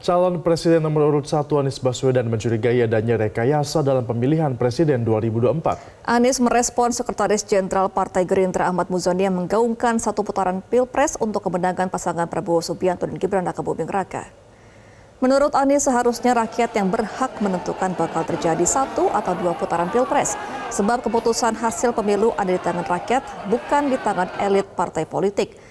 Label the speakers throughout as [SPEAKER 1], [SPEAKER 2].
[SPEAKER 1] Calon Presiden nomor urut 1 Anies Baswedan mencurigai adanya rekayasa dalam pemilihan Presiden 2024.
[SPEAKER 2] Anies merespon Sekretaris Jenderal Partai Gerindra Ahmad Muzani yang menggaungkan satu putaran Pilpres untuk kemenangan pasangan Prabowo Subianto dan Gibran Rakabuming Raka. Menurut Anies, seharusnya rakyat yang berhak menentukan bakal terjadi 1 atau 2 putaran Pilpres. Sebab keputusan hasil pemilu ada di tangan rakyat, bukan di tangan elit partai politik.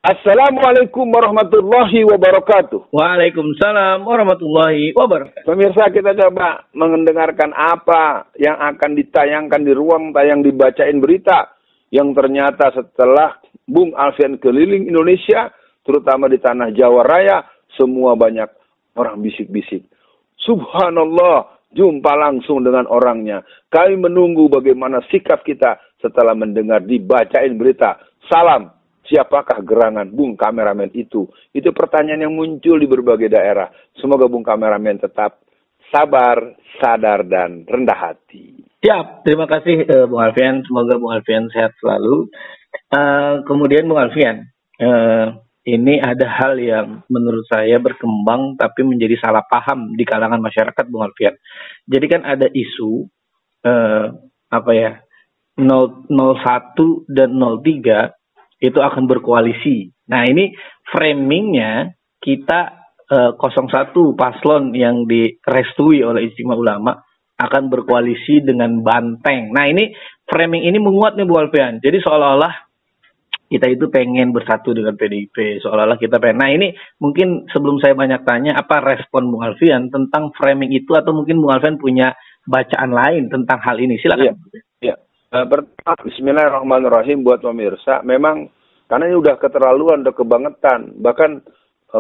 [SPEAKER 3] Assalamualaikum warahmatullahi wabarakatuh.
[SPEAKER 4] Waalaikumsalam warahmatullahi wabarakatuh.
[SPEAKER 3] Pemirsa, kita coba mendengarkan apa yang akan ditayangkan di ruang tayang dibacain berita yang ternyata setelah Bung Alfian keliling Indonesia, terutama di tanah Jawa Raya, semua banyak orang bisik-bisik. Subhanallah, jumpa langsung dengan orangnya. Kami menunggu bagaimana sikap kita setelah mendengar dibacain berita. Salam. Siapakah gerangan Bung Kameramen itu? Itu pertanyaan yang muncul di berbagai daerah. Semoga Bung Kameramen tetap sabar, sadar, dan rendah hati.
[SPEAKER 4] Siap, terima kasih Bung Alfian. Semoga Bung Alfian sehat selalu. Kemudian Bung Alfian, ini ada hal yang menurut saya berkembang tapi menjadi salah paham di kalangan masyarakat, Bung Alfian. Jadi kan ada isu 01 dan 03 itu akan berkoalisi. Nah, ini framingnya kita 01 paslon yang direstui oleh Ijtima Ulama akan berkoalisi dengan Banteng. Nah, ini framing ini menguat nih Bu Alfian. Jadi seolah-olah kita itu pengen bersatu dengan PDIP, seolah-olah kita pengen. Nah, ini mungkin sebelum saya banyak tanya, apa respon Bung Alfian tentang framing itu, atau mungkin Bung Alfian punya bacaan lain tentang hal ini? Silakan.
[SPEAKER 3] Iya. Pertama, bismillahirrahmanirrahim buat pemirsa. Memang karena ini udah keterlaluan, udah kebangetan. Bahkan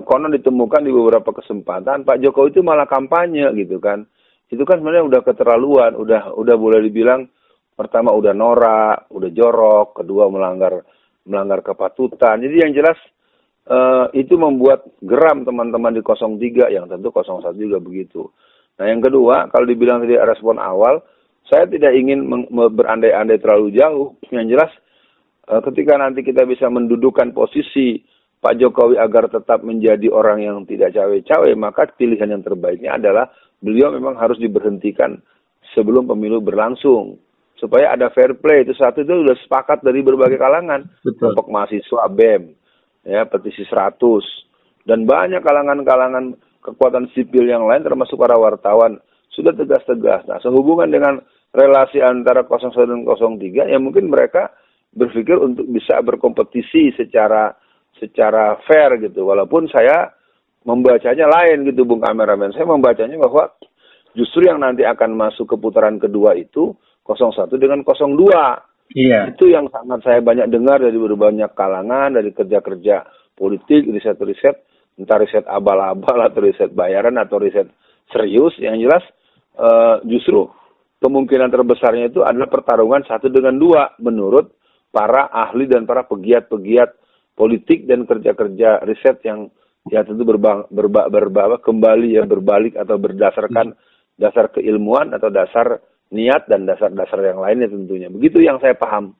[SPEAKER 3] konon ditemukan di beberapa kesempatan Pak Jokowi itu malah kampanye gitu kan. Itu kan sebenarnya udah keterlaluan, udah boleh dibilang pertama udah norak, udah jorok, kedua melanggar kepatutan. Jadi yang jelas itu membuat geram teman-teman di 03, yang tentu 01 juga begitu. Nah, yang kedua, kalau dibilang tadi respon awal, saya tidak ingin berandai-andai terlalu jauh. Yang jelas, ketika nanti kita bisa mendudukan posisi Pak Jokowi agar tetap menjadi orang yang tidak cawe-cawe, maka pilihan yang terbaiknya adalah beliau memang harus diberhentikan sebelum pemilu berlangsung. Supaya ada fair play. Itu satu, itu sudah sepakat dari berbagai kalangan. Kelompok mahasiswa BEM, ya, petisi 100, dan banyak kalangan-kalangan kekuatan sipil yang lain, termasuk para wartawan, sudah tegas-tegas. Nah, sehubungan dengan relasi antara 01 dan 03, ya mungkin mereka berpikir untuk bisa berkompetisi secara fair gitu. Walaupun saya membacanya lain gitu, Bung Kameramen. Saya membacanya bahwa justru yang nanti akan masuk ke putaran kedua itu 01 dengan 02.
[SPEAKER 4] Iya.
[SPEAKER 3] Itu yang sangat saya banyak dengar dari berbanyak kalangan, dari kerja-kerja politik, riset-riset, entah riset abal-abal atau riset bayaran atau riset serius. Yang jelas justru kemungkinan terbesarnya itu adalah pertarungan 1 dengan 2 menurut para ahli dan para pegiat-pegiat politik dan kerja-kerja riset yang tentu kembali ya berbalik atau berdasarkan dasar keilmuan atau dasar niat dan dasar-dasar yang lainnya tentunya. Begitu yang saya paham.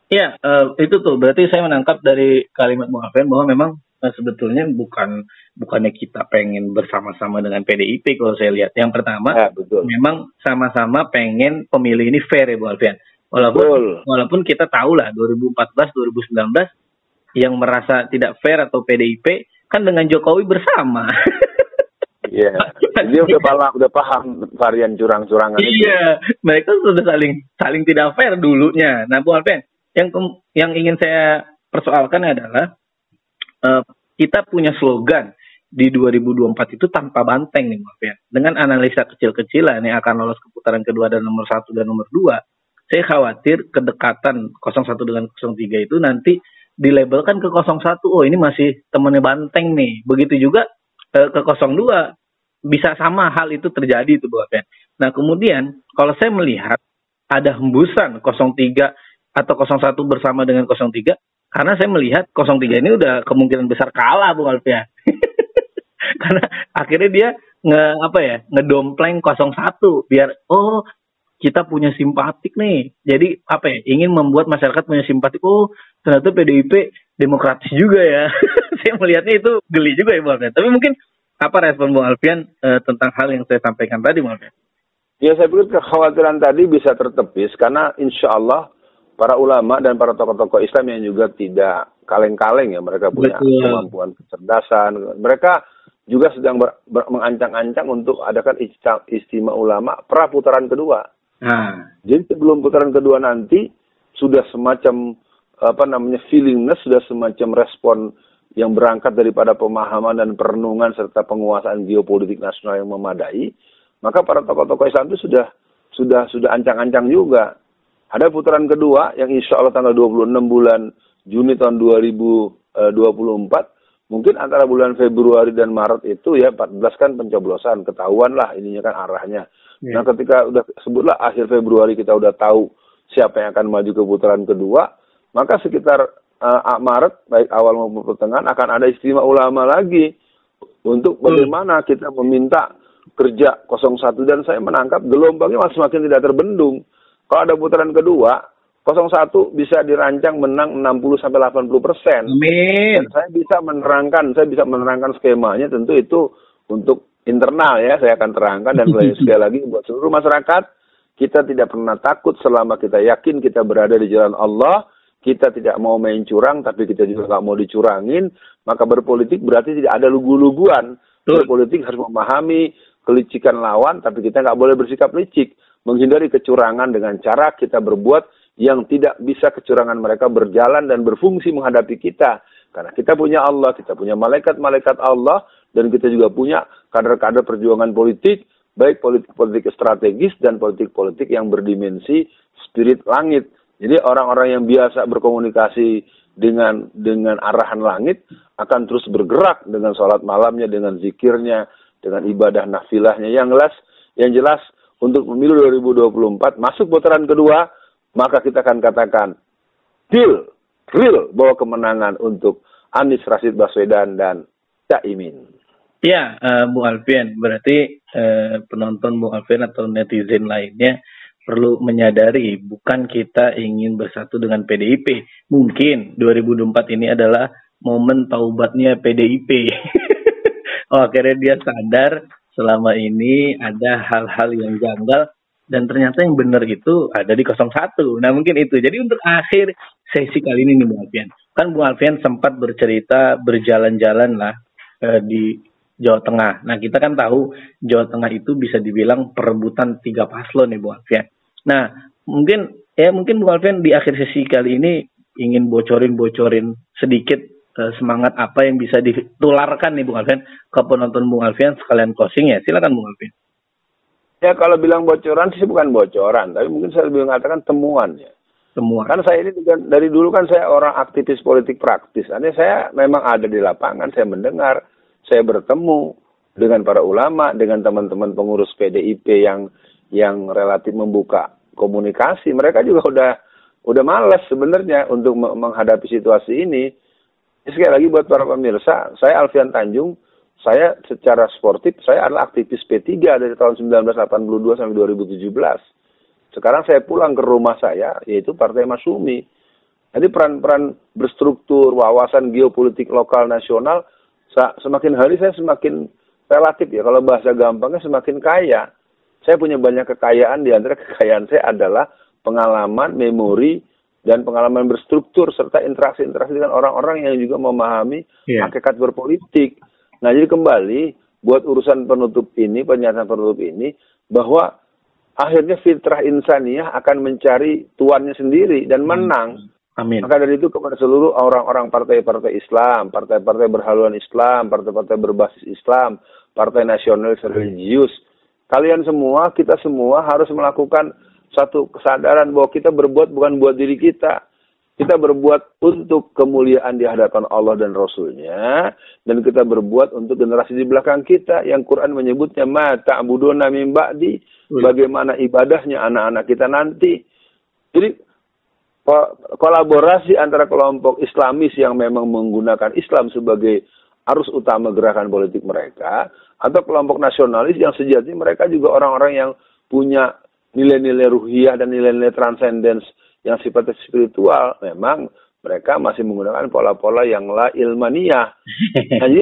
[SPEAKER 4] Iya, itu tuh berarti saya menangkap dari kalimat Bung Alfian bahwa memang sebetulnya bukannya kita pengen bersama-sama dengan PDIP kalau saya lihat. Yang pertama, ya, memang sama-sama pengen pemilih ini fair ya Bu Alfian. Walaupun kita tahu lah 2014-2019 yang merasa tidak fair atau PDIP kan dengan Jokowi bersama.
[SPEAKER 3] Iya, dia udah paham varian curang-curangan itu.
[SPEAKER 4] Iya, mereka sudah saling tidak fair dulunya. Nah, Bu Alfian, yang ingin saya persoalkan adalah kita punya slogan di 2024 itu tanpa banteng nih, Bu Alfian. Dengan analisa kecil-kecilan yang akan lolos ke putaran kedua dan nomor 1 dan nomor 2, saya khawatir kedekatan 01 dengan 03 itu nanti dilabelkan ke 01, oh ini masih temannya banteng nih. Begitu juga ke 02, bisa sama hal itu terjadi itu Bu Alfian. Nah, kemudian kalau saya melihat ada hembusan 03 atau 01 bersama dengan 03, karena saya melihat 03 ini udah kemungkinan besar kalah Bung Alfian. Karena akhirnya dia ngedompleng 01 biar kita punya simpatik nih. Jadi ingin membuat masyarakat punya simpatik. Oh, ternyata PDIP demokratis juga ya. Saya melihatnya itu geli juga ya Bung Alfian. Tapi mungkin apa respon Bung Alfian tentang hal yang saya sampaikan tadi Bung Alfian?
[SPEAKER 3] Ya, saya pikir kekhawatiran tadi bisa tertepis karena insya Allah para ulama dan para tokoh-tokoh Islam yang juga tidak kaleng-kaleng ya, mereka punya kemampuan kecerdasan. Mereka juga sedang mengancang-ancang untuk adakan istimewa ulama pra putaran kedua. Jadi sebelum putaran kedua nanti sudah semacam feelingness, sudah semacam respon yang berangkat daripada pemahaman dan perenungan serta penguasaan geopolitik nasional yang memadai. Maka para tokoh-tokoh Islam itu sudah ancang-ancang juga. Ada putaran kedua yang insya Allah tanggal 26 bulan Juni tahun 2024. Mungkin antara bulan Februari dan Maret itu ya 14 kan pencoblosan. Ketahuan lah ininya kan arahnya. Yeah. Nah ketika udah sebutlah akhir Februari kita udah tahu siapa yang akan maju ke putaran kedua. Maka sekitar Maret baik awal maupun pertengahan akan ada istimewa ulama lagi. Untuk bagaimana kita meminta kerja 01 dan saya menangkap gelombangnya masih semakin tidak terbendung. Kalau ada putaran kedua, 01 bisa dirancang menang 60-80%.
[SPEAKER 4] Amin.
[SPEAKER 3] Dan saya bisa menerangkan skemanya, tentu itu untuk internal ya, saya akan terangkan dan sekali lagi buat seluruh masyarakat, kita tidak pernah takut selama kita yakin kita berada di jalan Allah, kita tidak mau main curang, tapi kita juga nggak mau dicurangin, maka berpolitik berarti tidak ada lugu-luguan. Berpolitik harus memahami kelicikan lawan, tapi kita nggak boleh bersikap licik. Menghindari kecurangan dengan cara kita berbuat yang tidak bisa kecurangan mereka berjalan dan berfungsi menghadapi kita. Karena kita punya Allah, kita punya malaikat-malaikat Allah, dan kita juga punya kader-kader perjuangan politik, baik politik strategis dan politik-politik yang berdimensi spirit langit. Jadi orang-orang yang biasa berkomunikasi dengan arahan langit akan terus bergerak dengan sholat malamnya, dengan zikirnya, dengan ibadah nafilahnya. Yang jelas untuk pemilu 2024 masuk putaran kedua, maka kita akan katakan real bahwa kemenangan untuk Anies Rashid Baswedan dan Caimin.
[SPEAKER 4] Ya, Bu Alfian, berarti penonton Bu Alfian atau netizen lainnya perlu menyadari bukan kita ingin bersatu dengan PDIP. Mungkin 2024 ini adalah momen taubatnya PDIP. Akhirnya dia sadar selama ini ada hal-hal yang janggal dan ternyata yang benar itu ada di 01. Nah mungkin itu. Jadi untuk akhir sesi kali ini nih Bu Alfian. Kan Bu Alfian sempat bercerita berjalan-jalan lah di Jawa Tengah. Nah kita kan tahu Jawa Tengah itu bisa dibilang perebutan 3 paslon nih Bu Alfian. Nah mungkin Bu Alfian di akhir sesi kali ini ingin bocorin sedikit semangat apa yang bisa ditularkan nih Bung Alfian ke penonton Bung Alfian sekalian closing ya. Silakan Bung Alfian.
[SPEAKER 3] Ya kalau bilang bocoran sih bukan bocoran, tapi mungkin saya lebih mengatakan temuan ya. Temuan. Kan saya ini dari dulu kan saya orang aktivis politik praktis. Artinya saya memang ada di lapangan, saya mendengar, saya bertemu dengan para ulama, dengan teman-teman pengurus PDIP yang relatif membuka komunikasi. Mereka juga udah malas sebenarnya untuk menghadapi situasi ini. Sekali lagi buat para pemirsa, saya Alfian Tanjung, saya secara sportif, saya adalah aktivis P3 dari tahun 1982 sampai 2017. Sekarang saya pulang ke rumah saya, yaitu Partai Masyumi. Jadi peran-peran berstruktur, wawasan geopolitik lokal nasional, semakin hari saya semakin relatif ya, kalau bahasa gampangnya semakin kaya. Saya punya banyak kekayaan, di antara kekayaan saya adalah pengalaman, memori, dan pengalaman berstruktur serta interaksi-interaksi dengan orang-orang yang juga memahami hakikat berpolitik. Nah, jadi kembali buat urusan pernyataan penutup ini, bahwa akhirnya fitrah insaniyah akan mencari tuannya sendiri dan menang.
[SPEAKER 4] Amin.
[SPEAKER 3] Maka dari itu kepada seluruh orang-orang partai-partai Islam, partai-partai berhaluan Islam, partai-partai berbasis Islam, partai nasionalis religius, kalian semua, kita semua harus melakukan satu kesadaran bahwa kita berbuat bukan buat diri kita. Kita berbuat untuk kemuliaan di hadapan Allah dan Rasul-Nya. Dan kita berbuat untuk generasi di belakang kita. Yang Quran menyebutnya, ma ta'buduna min ba'di. Bagaimana ibadahnya anak-anak kita nanti. Jadi, kolaborasi antara kelompok Islamis yang memang menggunakan Islam sebagai arus utama gerakan politik mereka. Atau kelompok nasionalis yang sejatinya mereka juga orang-orang yang punya nilai-nilai ruhiyah dan nilai-nilai transcendence yang sifatnya spiritual, memang mereka masih menggunakan pola-pola yang la ilmaniyah. Jadi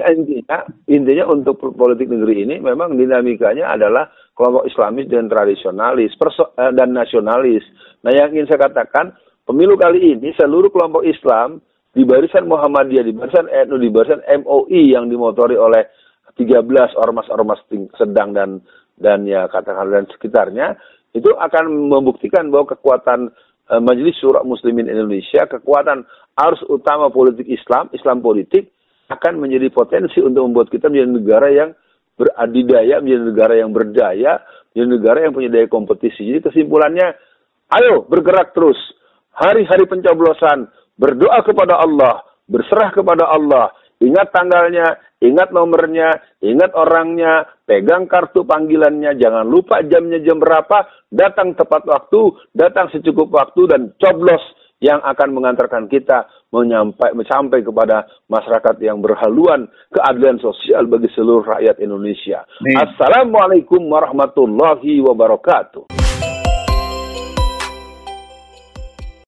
[SPEAKER 3] intinya untuk politik negeri ini memang dinamikanya adalah kelompok Islamis dan tradisionalis dan nasionalis. Nah, yang ingin saya katakan, pemilu kali ini seluruh kelompok Islam di barisan Muhammadiyah, di barisan NU, di barisan MOI yang dimotori oleh 13 ormas-ormas sedang dan ya katakan dan sekitarnya, itu akan membuktikan bahwa kekuatan Majelis Syura Muslimin Indonesia, kekuatan arus utama politik Islam politik, akan menjadi potensi untuk membuat kita menjadi negara yang beradidaya, menjadi negara yang berdaya, menjadi negara yang punya daya kompetisi. Jadi kesimpulannya, ayo bergerak terus. Hari-hari pencoblosan, berdoa kepada Allah, berserah kepada Allah, ingat tanggalnya, ingat nomornya, ingat orangnya, pegang kartu panggilannya, jangan lupa jamnya jam berapa, datang tepat waktu, datang secukup waktu, dan coblos yang akan mengantarkan kita sampai kepada masyarakat yang berhaluan keadilan sosial bagi seluruh rakyat Indonesia. Assalamualaikum warahmatullahi wabarakatuh.